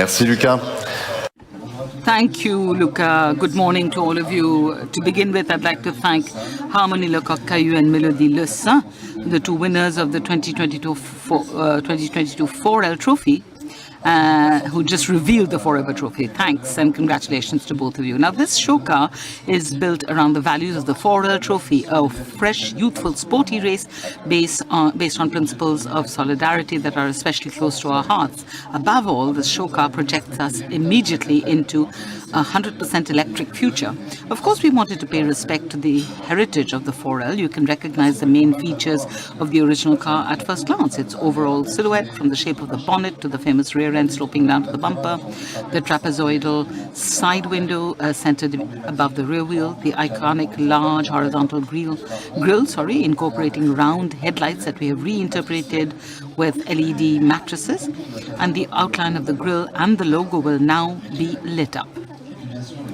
Merci Lucas. Thank you, Luca. Good morning to all of you. To begin with, I'd like to thank Harmonie Lecoq-Caillou and Melody Le Saint, the two winners of the 2022 4L Trophy, who just revealed the Forever Trophy. Thanks and congratulations to both of you. Now, this show car is built around the values of the 4L Trophy, a fresh, youthful, sporty race based on principles of solidarity that are especially close to our hearts. Above all, the show car projects us immediately into a 100% electric future. Of course, we wanted to pay respect to the heritage of the 4L. You can recognize the main features of the original car at first glance. Its overall silhouette, from the shape of the bonnet to the famous rear end sloping down to the bumper, the trapezoidal side window centered above the rear wheel, the iconic large horizontal grill, incorporating round headlights that we have reinterpreted with LED matrices, and the outline of the grille and the logo will now be lit up.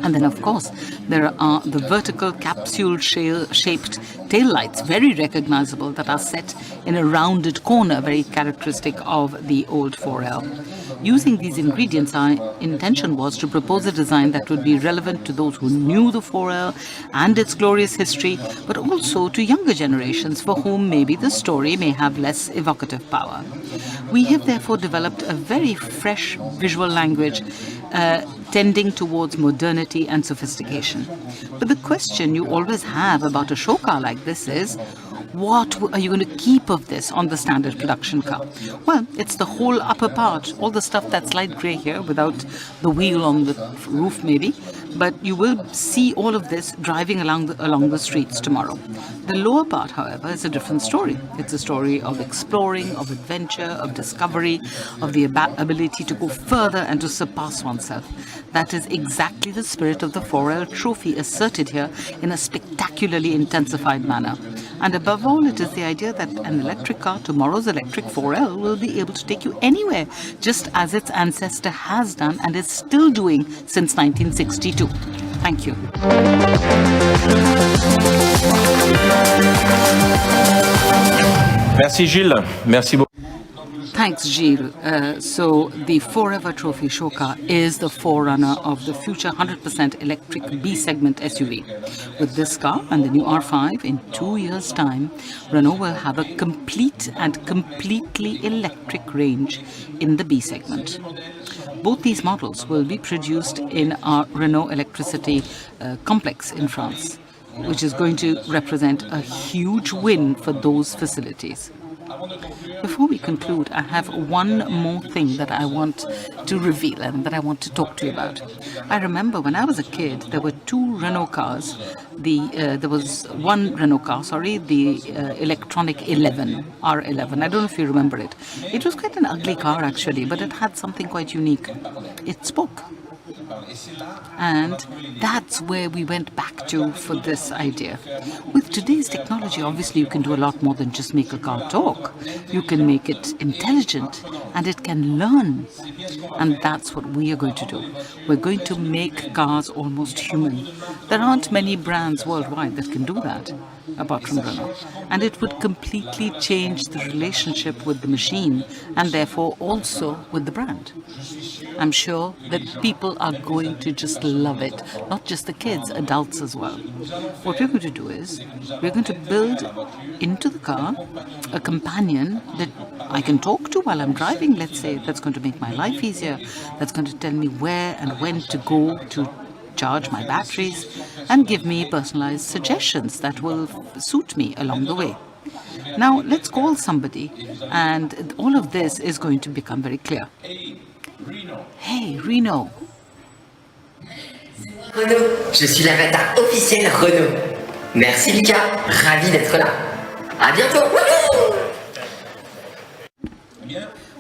And then, of course, there are the vertical capsule-shaped taillights, very recognizable, that are set in a rounded corner, very characteristic of the old 4L. Using these ingredients, our intention was to propose a design that would be relevant to those who knew the 4L and its glorious history, but also to younger generations for whom maybe the story may have less evocative power. We have therefore developed a very fresh visual language tending towards modernity and sophistication. But the question you always have about a show car like this is, what are you going to keep of this on the standard production car? Well, it's the whole upper part, all the stuff that's light grey here without the wheel on the roof maybe, but you will see all of this driving along the streets tomorrow. The lower part, however, is a different story. It's a story of exploring, of adventure, of discovery, of the ability to go further and to surpass oneself. That is exactly the spirit of the 4L Trophy asserted here in a spectacularly intensified manner. And above all, it is the idea that an electric car, tomorrow's electric 4L, will be able to take you anywhere, just as its ancestor has done and is still doing since 1962. Thank you. Merci Gilles. Merci beaucoup. Thanks, Gilles. So the Forever Trophy show car is the forerunner of the future 100% electric B-segment SUV. With this car and the new R5, in 2 years' time, Renault will have a complete and completely electric range in the B-segment. Both these models will be produced in our Renault Electricity complex in France, which is going to represent a huge win for those facilities. Before we conclude, I have one more thing that I want to reveal and that I want to talk to you about. I remember when I was a kid, there were two Renault cars. There was one Renault car, the Electronic 11, R11. I don't know if you remember it. It was quite an ugly car, actually, but it had something quite unique. It spoke. And that's where we went back to for this idea. With today's technology, obviously you can do a lot more than just make a car talk. You can make it intelligent and it can learn. And that's what we are going to do. We're going to make cars almost human. There aren't many brands worldwide that can do that, apart from Renault. And it would completely change the relationship with the machine and therefore also with the brand. I'm sure that people are going to just love it, not just the kids, adults as well. What we're going to do is, we're going to build into the car a companion that I can talk to while I'm driving, let's say, that's going to make my life easier, that's going to tell me where and when to go to charge my batteries, and give me personalized suggestions that will suit me along the way. Now, let's call somebody, and all of this is going to become very clear. Hey, Renault. Renault, je suis l'avatar officiel Renault. Merci Lucas, ravi d'être là. À bientôt.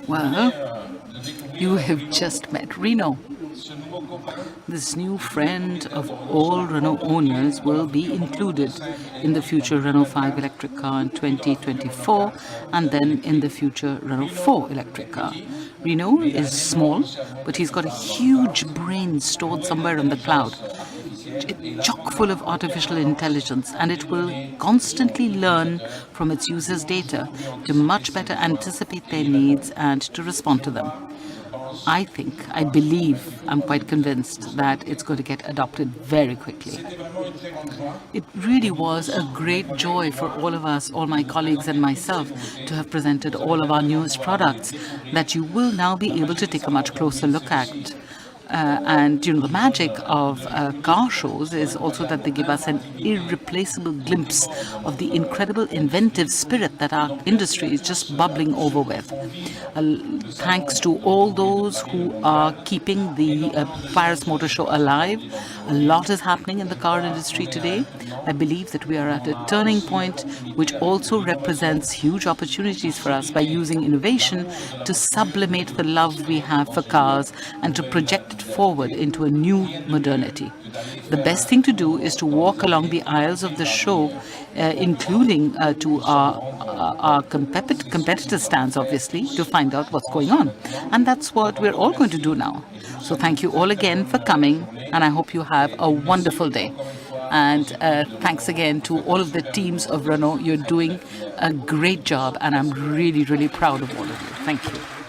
Well, you have just met Renault. This new friend of all Renault owners will be included in the future Renault 5 electric car in 2024 and then in the future Renault 4 electric car. Renault is small, but he's got a huge brain stored somewhere in the cloud, chock full of artificial intelligence, and it will constantly learn from its users' data to much better anticipate their needs and to respond to them. I believe, I'm quite convinced that it's going to get adopted very quickly. It really was a great joy for all of us, all my colleagues and myself, to have presented all of our newest products that you will now be able to take a much closer look at. And the magic of car shows is also that they give us an irreplaceable glimpse of the incredible inventive spirit that our industry is just bubbling over with. Thanks to all those who are keeping the Paris Motor Show alive. A lot is happening in the car industry today. I believe that we are at a turning point, which also represents huge opportunities for us by using innovation to sublimate the love we have for cars and to project it forward into a new modernity. The best thing to do is to walk along the aisles of the show, including to our competitor stands, obviously, to find out what's going on. And that's what we're all going to do now. So thank you all again for coming, and I hope you have a wonderful day. And thanks again to all of the teams of Renault. You're doing a great job, and I'm really, really proud of all of you. Thank you.